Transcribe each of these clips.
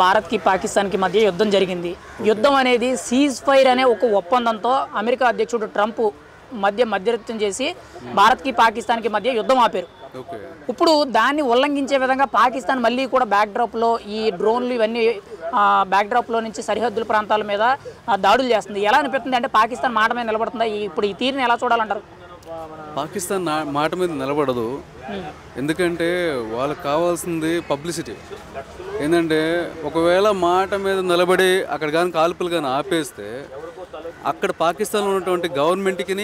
భారత్కి పాకిస్తాన్కి మధ్య యుద్ధం జరిగింది. యుద్ధం అనేది సీజ్ ఫైర్ అనే ఒక ఒప్పందంతో అమెరికా అధ్యక్షుడు ట్రంప్ మధ్యవర్తిత్వం చేసి భారత్కి పాకిస్తాన్కి మధ్య యుద్ధం ఆపారు. ఇప్పుడు దాన్ని ఉల్లంఘించే విధంగా పాకిస్తాన్ మళ్ళీ కూడా బ్యాక్డ్రాప్లో ఈ డ్రోన్లు ఇవన్నీ బ్యాక్డ్రాప్లో నుంచి సరిహద్దుల ప్రాంతాల మీద దాడులు చేస్తుంది. ఎలా అనిపిస్తుంది అంటే పాకిస్తాన్ మాట మీద నిలబడుతుందా? ఇప్పుడు ఈ తీరుని ఎలా చూడాలంటారు? పాకిస్తాన్ మాట మీద నిలబడదు. ఎందుకంటే వాళ్ళకి కావాల్సింది పబ్లిసిటీ. ఏంటంటే ఒకవేళ మాట మీద నిలబడి అక్కడ కానీ కాల్పులు కానీ ఆపేస్తే అక్కడ పాకిస్తాన్లో ఉన్నటువంటి గవర్నమెంట్కి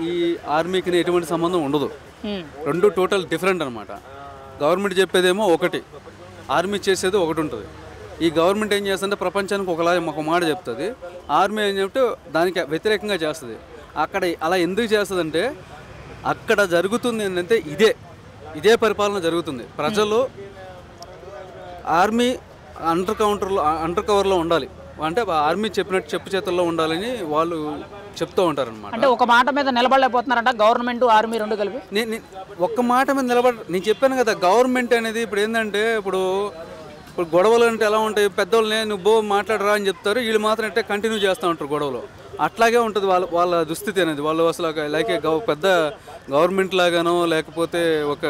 ఈ ఆర్మీకి ఎటువంటి సంబంధం ఉండదు. రెండు టోటల్ డిఫరెంట్ అనమాట. గవర్నమెంట్ చెప్పేదేమో ఒకటి, ఆర్మీ చేసేది ఒకటి ఉంటుంది. ఈ గవర్నమెంట్ ఏం చేస్తుంటే ప్రపంచానికి ఒక మాట చెప్తుంది, ఆర్మీ ఏం చెప్తే దానికి వ్యతిరేకంగా చేస్తుంది. అక్కడ అలా ఎందుకు చేస్తుందంటే అక్కడ జరుగుతుంది ఏంటంటే ఇదే పరిపాలన జరుగుతుంది. ప్రజలు ఆర్మీ అండర్ కవర్లో ఉండాలి, అంటే ఆర్మీ చెప్పినట్టు చెప్పు చేతుల్లో ఉండాలని వాళ్ళు చెప్తూ ఉంటారు అనమాట. అంటే ఒక మాట మీద నిలబడలేకపోతున్నారంట గవర్నమెంట్ ఆర్మీ రెండు కలిపి. ఒక్క మాట మీద నేను చెప్పాను కదా, గవర్నమెంట్ అనేది ఇప్పుడు ఏంటంటే ఇప్పుడు గొడవలు అంటే ఎలా ఉంటాయి, పెద్దోళ్ళని నువ్వు మాట్లాడరా అని చెప్తారు, వీళ్ళు మాత్రం అంటే కంటిన్యూ చేస్తూ ఉంటారు గొడవలు. అట్లాగే ఉంటుంది వాళ్ళ దుస్థితి అనేది. వాళ్ళు అసలు లైక్ పెద్ద గవర్నమెంట్ లాగానో లేకపోతే ఒక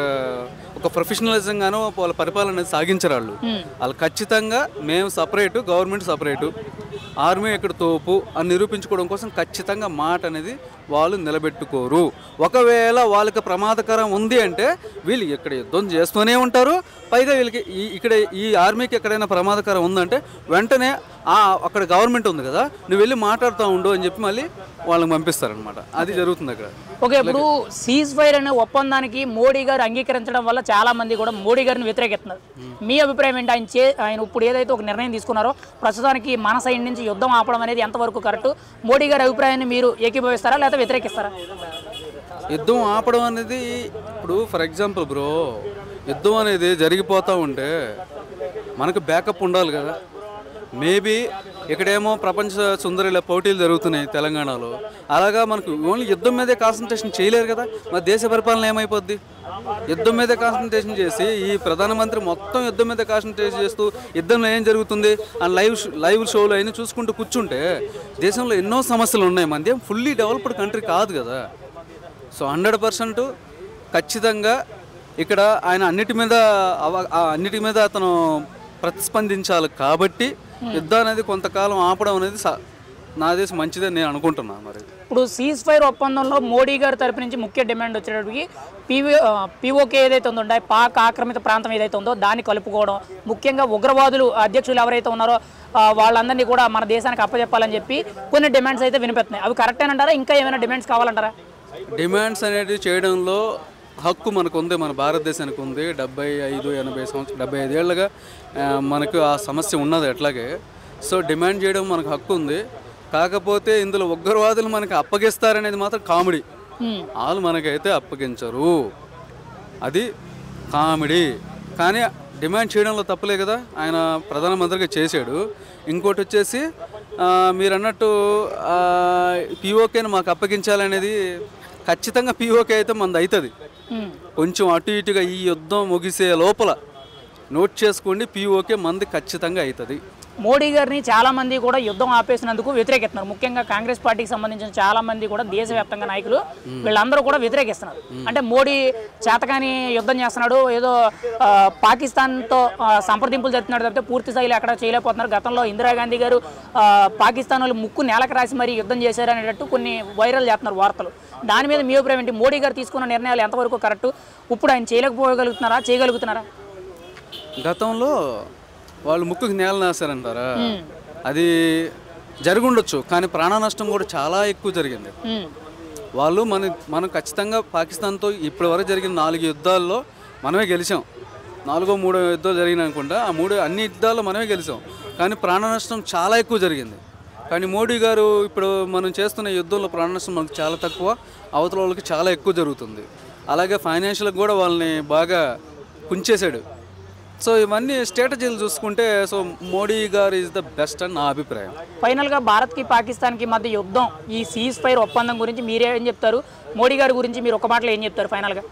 ప్రొఫెషనలిజంగానో వాళ్ళ పరిపాలన అనేది సాగించరు. వాళ్ళు ఖచ్చితంగా మేము సపరేటు, గవర్నమెంట్ సపరేటు, ఆర్మీ ఎక్కడ తోపు అని నిరూపించుకోవడం కోసం ఖచ్చితంగా మాట అనేది వాళ్ళు నిలబెట్టుకోరు. ఒకవేళ వాళ్ళకి ప్రమాదకరం ఉంది అంటే వీళ్ళు ఇక్కడ యుద్ధం చేస్తూనే ఉంటారు. పైగా వీళ్ళకి ఇక్కడ ఈ ఆర్మీకి ఎక్కడైనా ప్రమాదకరం ఉందంటే వెంటనే అక్కడ గవర్నమెంట్ ఉంది కదా, నువ్వు వెళ్ళి మాట్లాడుతూ ఉండు అని చెప్పి మళ్ళీ వాళ్ళని పంపిస్తారనమాట. అది జరుగుతుంది అక్కడ. ఓకే, ఇప్పుడు సీజ్ ఫైర్ అనే ఒప్పందానికి మోడీ గారు అంగీకరించడం వల్ల చాలా మంది కూడా మోడీ గారిని వ్యతిరేకిస్తున్నారు. మీ అభిప్రాయం ఏంటి? ఆయన ఇప్పుడు ఏదైతే ఒక నిర్ణయం తీసుకున్నారో ప్రస్తుతానికి మన సైడ్ నుంచి యుద్ధం ఆపడం అనేది ఎంతవరకు కరెక్ట్? మోడీ గారి అభిప్రాయాన్ని మీరు ఏకీభవిస్తారా లేదా వ్యతిరేకిస్తారా? యుద్ధం ఆపడం అనేది ఇప్పుడు ఫర్ ఎగ్జాంపుల్ బ్రో, యుద్ధం అనేది జరిగిపోతూ ఉంటే మనకు బ్యాకప్ ఉండాలి కదా. మేబీ ఇక్కడేమో ప్రపంచ సుందరిల పోటీలు జరుగుతున్నాయి తెలంగాణలో, అలాగా మనకు ఓన్లీ యుద్ధం మీదే కాన్సన్ట్రేషన్ చేయలేరు కదా. మరి దేశ పరిపాలన ఏమైపోద్ది? యుద్ధం మీదే కాన్సన్ట్రేషన్ చేసి ఈ ప్రధానమంత్రి మొత్తం యుద్ధం మీద కాన్సన్ట్రేషన్ చేస్తూ యుద్ధంలో ఏం జరుగుతుంది అని లైవ్ షోలు అయినా చూసుకుంటూ కూర్చుంటే దేశంలో ఎన్నో సమస్యలు ఉన్నాయి. మనది ఫుల్లీ డెవలప్డ్ కంట్రీ కాదు కదా. సో 100% ఖచ్చితంగా ఇక్కడ ఆయన అన్నిటి మీద అతను ప్రతిస్పందించాలి. కాబట్టి యుద్ధం అనేది కొంతకాలం ఆపడం అనేది నా దేశం మంచిదని నేను అనుకుంటున్నాను. మరి ఇప్పుడు సీజ్ ఫైర్ ఒప్పందంలో మోడీ గారి తరపు నుంచి ముఖ్య డిమాండ్ వచ్చేటప్పటికి పీఓకే ఏదైతే ఉందో, పాక్ ఆక్రమిత ప్రాంతం ఏదైతే ఉందో దాన్ని కలుపుకోవడం, ముఖ్యంగా ఉగ్రవాదులు అధ్యక్షులు ఎవరైతే ఉన్నారో వాళ్ళందరినీ కూడా మన దేశానికి అప్పచెప్పాలని చెప్పి కొన్ని డిమాండ్స్ అయితే వినిపిస్తున్నాయి. అవి కరెక్టేనంటారా? ఇంకా ఏమైనా డిమాండ్స్ కావాలంటారా? డిమాండ్స్ అనేది చేయడంలో హక్కు మనకు ఉంది, మన భారతదేశానికి ఉంది. 75 ఏళ్ళుగా మనకు ఆ సమస్య ఉన్నది ఎట్లాగే. సో డిమాండ్ చేయడం మనకు హక్కు ఉంది. కాకపోతే ఇందులో ఉగ్రవాదులు మనకి అప్పగిస్తారనేది మాత్రం కామెడీ. వాళ్ళు మనకైతే అప్పగించరు, అది కామెడీ. కానీ డిమాండ్ చేయడంలో తప్పలే కదా, ఆయన ప్రధానమంత్రిగా చేశాడు. ఇంకోటి వచ్చేసి మీరు అన్నట్టు పీఓకేని మాకు అప్పగించాలనేది ఖచ్చితంగా పీఓకే అయితే మనది అవుతుంది. కొంచెం అటు ఇటుగా ఈ యుద్ధం ముగిసే లోపల నోట్ చేసుకోండి, పీఓకే మంది ఖచ్చితంగా అవుతుంది. మోడీ గారిని చాలామంది కూడా యుద్ధం ఆపేసినందుకు వ్యతిరేకిస్తున్నారు. ముఖ్యంగా కాంగ్రెస్ పార్టీకి సంబంధించిన చాలామంది కూడా దేశవ్యాప్తంగా నాయకులు వీళ్ళందరూ కూడా వ్యతిరేకిస్తున్నారు. అంటే మోడీ చేతకాని యుద్ధం చేస్తున్నాడు, ఏదో పాకిస్తాన్తో సంప్రదింపులు జరుపుతున్నాడు తప్పితే పూర్తి స్థాయిలో ఎక్కడ చేయలేకపోతున్నారు. గతంలో ఇందిరాగాంధీ గారు పాకిస్తాన్ వాళ్ళు ముక్కు నేలకు రాసి మరీ యుద్ధం చేశారు అనేటట్టు కొన్ని వైరల్ చేస్తున్నారు వార్తలు. దాని మీద మీ అభిప్రాయం ఏంటి? మోడీ గారు తీసుకున్న నిర్ణయాలు ఎంతవరకు కరెక్ట్? ఇప్పుడు ఆయన చేయగలుగుతున్నారా? గతంలో వాళ్ళు ముక్కుకి నేల నాశారంటారా, అది జరుగుండొచ్చు. కానీ ప్రాణ నష్టం కూడా చాలా ఎక్కువ జరిగింది. వాళ్ళు మనం ఖచ్చితంగా పాకిస్తాన్తో ఇప్పటి వరకు జరిగిన 4 యుద్ధాల్లో మనమే గెలిచాం. 4 3 యుద్ధాలు జరిగినాయి అనుకుంటా. అన్ని యుద్ధాల్లో మనమే గెలిచాం. కానీ ప్రాణ నష్టం చాలా ఎక్కువ జరిగింది. కానీ మోడీ గారు ఇప్పుడు మనం చేస్తున్న యుద్ధంలో ప్రాణ నష్టం మనకు చాలా తక్కువ, అవతల వాళ్ళకి చాలా ఎక్కువ జరుగుతుంది. అలాగే ఫైనాన్షియల్గా కూడా వాళ్ళని బాగా కుంచేశాడు. సో ఇవన్నీ స్ట్రాటజీలు చూసుకుంటే సో మోడీ గారు ఈజ్ ద బెస్ట్ అని నా అభిప్రాయం. ఫైనల్గా భారత్కి పాకిస్తాన్కి మధ్య యుద్ధం, ఈ సీజ్ ఫైర్ ఒప్పందం గురించి మీరేం చెప్తారు? మోడీ గారి గురించి మీరు ఒక మాటలో ఏం చెప్తారు ఫైనల్గా?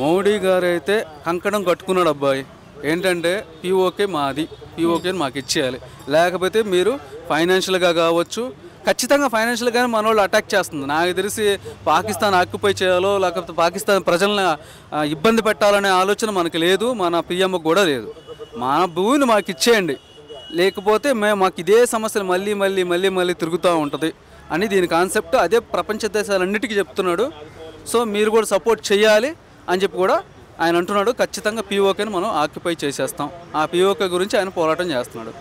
మోడీ గారు అయితే కంకణం కట్టుకున్నాడు అబ్బాయి. ఏంటంటే పీఓకే మాది, పీఓకే మాకు ఇచ్చేయాలి, లేకపోతే మీరు ఫైనాన్షియల్గా కావచ్చు, ఖచ్చితంగా ఫైనాన్షియల్గానే మన వాళ్ళు అటాక్ చేస్తుంది. నాకు తెలిసి పాకిస్తాన్ ఆక్యుపై చేయాలో లేకపోతే పాకిస్తాన్ ప్రజలను ఇబ్బంది పెట్టాలనే ఆలోచన మనకు లేదు, మన పిఎంకి కూడా లేదు. మన భూమిని మాకు ఇచ్చేయండి, లేకపోతే మాకు ఇదే సమస్యలు మళ్ళీ మళ్ళీ మళ్ళీ మళ్ళీ తిరుగుతూ ఉంటుంది అని దీని కాన్సెప్ట్. అదే ప్రపంచ దేశాలన్నిటికీ చెప్తున్నాడు. సో మీరు కూడా సపోర్ట్ చేయాలి అని చెప్పి కూడా ఆయన అంటున్నాడు. ఖచ్చితంగా పీఓకేని మనం ఆక్యుపై చేసేస్తాం. ఆ పీఓకే గురించి ఆయన పోరాటం చేస్తున్నాడు.